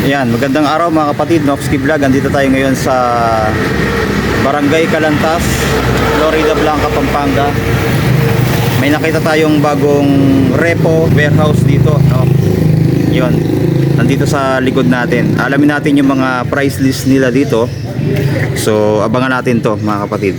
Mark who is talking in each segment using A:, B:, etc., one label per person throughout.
A: Ayan, magandang araw mga kapatid, Noxky Vlog. Andito tayo ngayon sa Barangay Calantas, Florida Blanca, Pampanga. May nakita tayong bagong repo warehouse dito, no? Yun, nandito sa likod natin. Alamin natin yung mga price list nila dito. So, abangan natin to mga kapatid.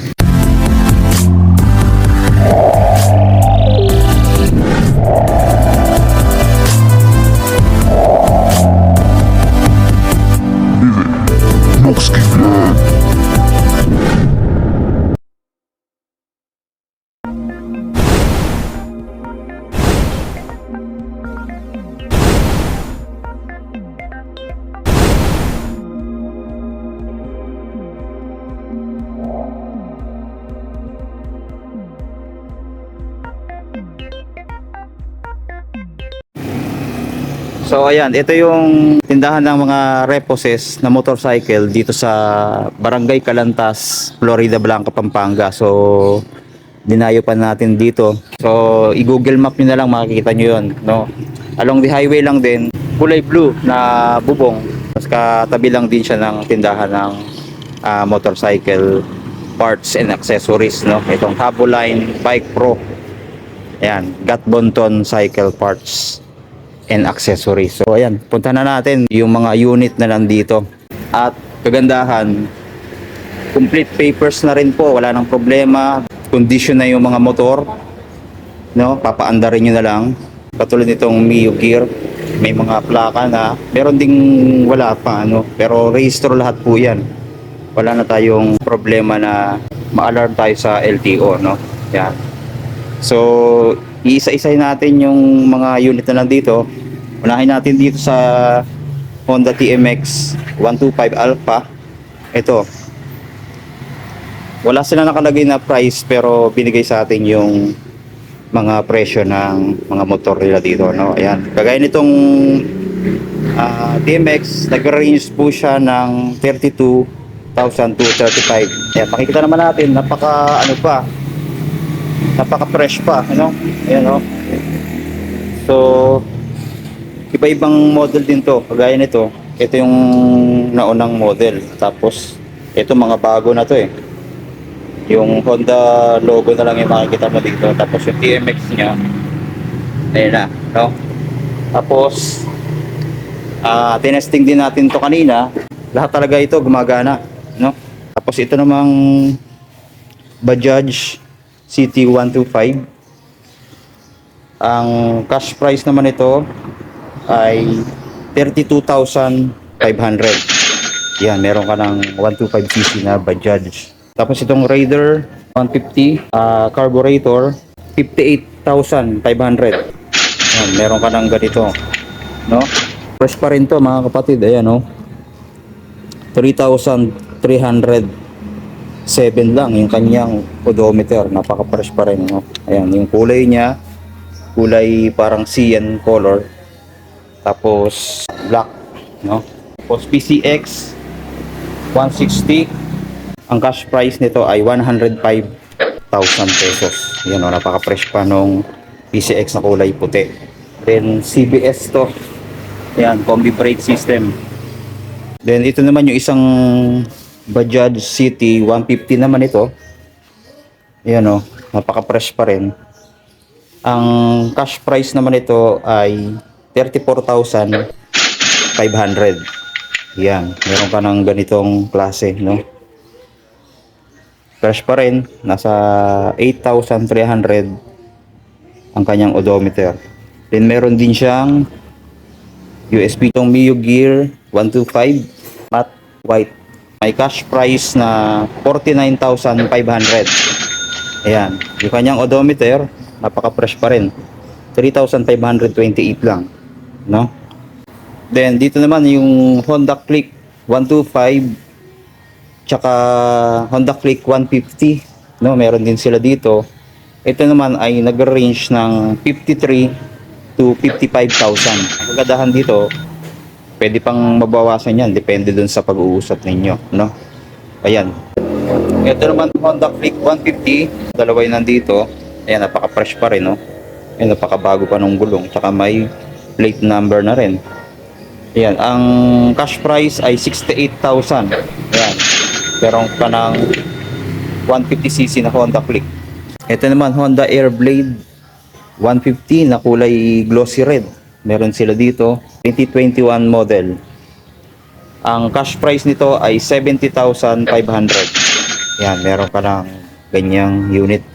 A: So ayan, ito yung tindahan ng mga reposes na motorcycle dito sa Barangay Calantas, Florida Blanca, Pampanga. So dinayo pa natin dito. So i-Google Map niyo na lang, makikita niyo 'yon, no? Along the highway lang din, kulay blue na bubong. Tapos katabi lang din siya ng tindahan ng motorcycle parts and accessories, no? Itong Haboline Bike Pro. Ayan, Gat Bonton Cycle Parts and accessories. So ayan, punta na natin yung mga unit na nandito. At kagandahan, complete papers na rin po, wala nang problema. Condition na yung mga motor, no? Papaandarin nyo na lang. Katulad nitong Mio Gear, may mga plaka na, meron ding wala pa, ano, pero rehistro lahat po yan. Wala na tayong problema na ma-alarm tayo sa LTO, no? Yan. So iisa-isay natin yung mga unit na nandito. Unahin natin dito sa Honda TMX 125 Alpha. Ito, wala sila nakalagay na price, pero binigay sa atin yung mga presyo ng mga motor nila dito, no? Ayan, kagaya nitong TMX, nag-range po siya ng 32,000 to 35. Ayan, makikita naman natin, napaka-fresh pa, ano? Ayan, no? So iba-ibang model din to, kagaya nito. Ito yung naunang model, tapos ito mga bago na to eh. Yung Honda logo na lang yung makikita mo dito, tapos yung TMX nya ayun na, no? Tapos tinesting din natin to kanina, lahat talaga ito gumagana, no? Tapos ito namang Bajaj CT125. Ang cash price naman ito ay 32,500. Yan, meron ka ng 125cc na Bajaj. Tapos itong Raider 150 carburetor, 58,500. Yan, meron ka ng ganito, no? Fresh pa rin to mga kapatid. Ayan, no? 3,307 lang yung kanyang odometer. Napaka-fresh pa rin, no? Ayan, yung kulay niya, kulay parang cyan color, tapos black, no? Tapos PCX 160, ang cash price nito ay 105,000 pesos. Yan, no? Napaka-fresh pa nung PCX na kulay puti. Then CBS to. Yan, combi brake system. Then ito naman yung isang Bajaj City 150 naman ito. Yan, no? Napaka-fresh pa rin. Ang cash price naman ito ay 34,500. Yan, meron ka ng ganitong klase, no? Fresh pa rin, nasa 8,300 ang kanyang odometer. Then meron din siyang USB tong Mio Gear 125 matte white. May cash price na 49,500. Ayan, yung kanyang odometer, napaka-fresh pa rin. 3,528 lang, no? Then dito naman yung Honda Click 125 tsaka Honda Click 150, no? Meron din sila dito. Ito naman ay nag-range ng 53 to 55,000. Kagadahan dito, pwede pang mabawasan yan, depende dun sa pag-uusap ninyo, no? Ayan, ito naman Honda Click 150, dalawa yun nandito. Ayan, napaka-fresh pa rin, no? Ayan, napakabago pa nung gulong, tsaka may plate number na rin. Ayan, ang cash price ay 68,000. Ayan. Meron ka ng 150cc na Honda Click. Ito naman Honda Airblade 150 na kulay glossy red. Meron sila dito, 2021 model. Ang cash price nito ay 70,500. Yan, meron ka ng ganyang unit.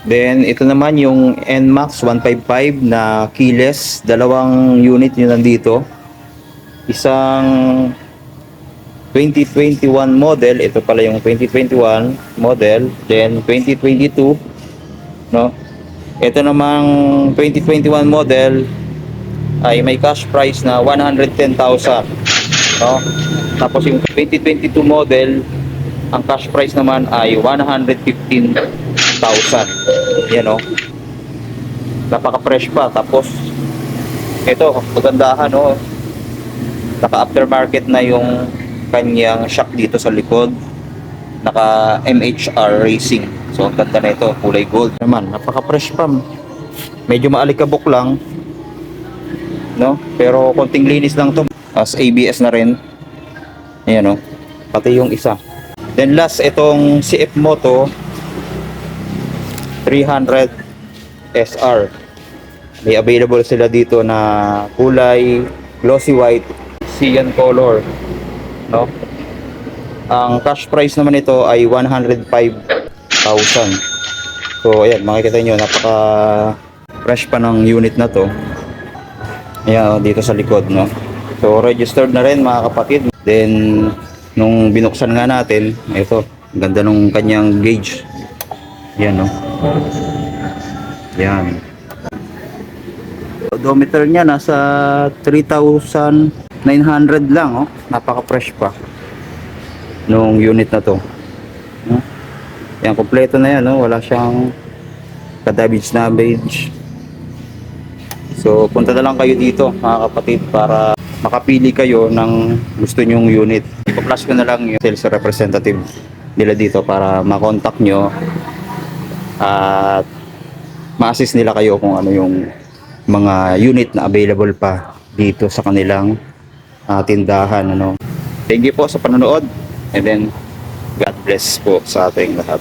A: Then, ito naman yung NMAX 155 na keyless. Dalawang unit yun nandito. Isang 2021 model. Ito pala yung 2021 model. Then, 2022. No? Ito namang 2021 model ay may cash price na 110,000. No? Tapos yung 2022 model, ang cash price naman ay 115,000. Yan o. Napaka-fresh pa. Tapos, ito, magandahan o. Naka-aftermarket na yung kanyang shock dito sa likod. Naka MHR Racing. So, ang ganda na ito. Kulay gold naman. Napaka-fresh pa. Medyo maalikabok lang. No? Pero konting linis lang to. As ABS na rin. Ayan o. Pati yung isa. Then last, itong CF Moto 300 SR. May available sila dito na kulay glossy white, cyan color. No? Ang cash price naman ito ay 105,000. So ayan, makikita nyo, napaka fresh pa ng unit na to. Ayan, dito sa likod, no? So registered na rin mga kapatid. Then nung binuksan nga natin, ito, ganda nung kanyang gauge. Yan, no? Yan. Odometer niya nasa 3,900 lang, oh. Napaka-fresh pa nung unit na to. Yan, kompleto na yan, no? Wala siyang ka-damage. So, punta na lang kayo dito, mga kapatid, para makapili kayo ng gusto nyong unit. Ipa-flash ko na lang yung sales representative nila dito para makontak nyo at ma-assist nila kayo kung ano yung mga unit na available pa dito sa kanilang tindahan, ano. Thank you po sa panonood, and then God bless po sa ating lahat.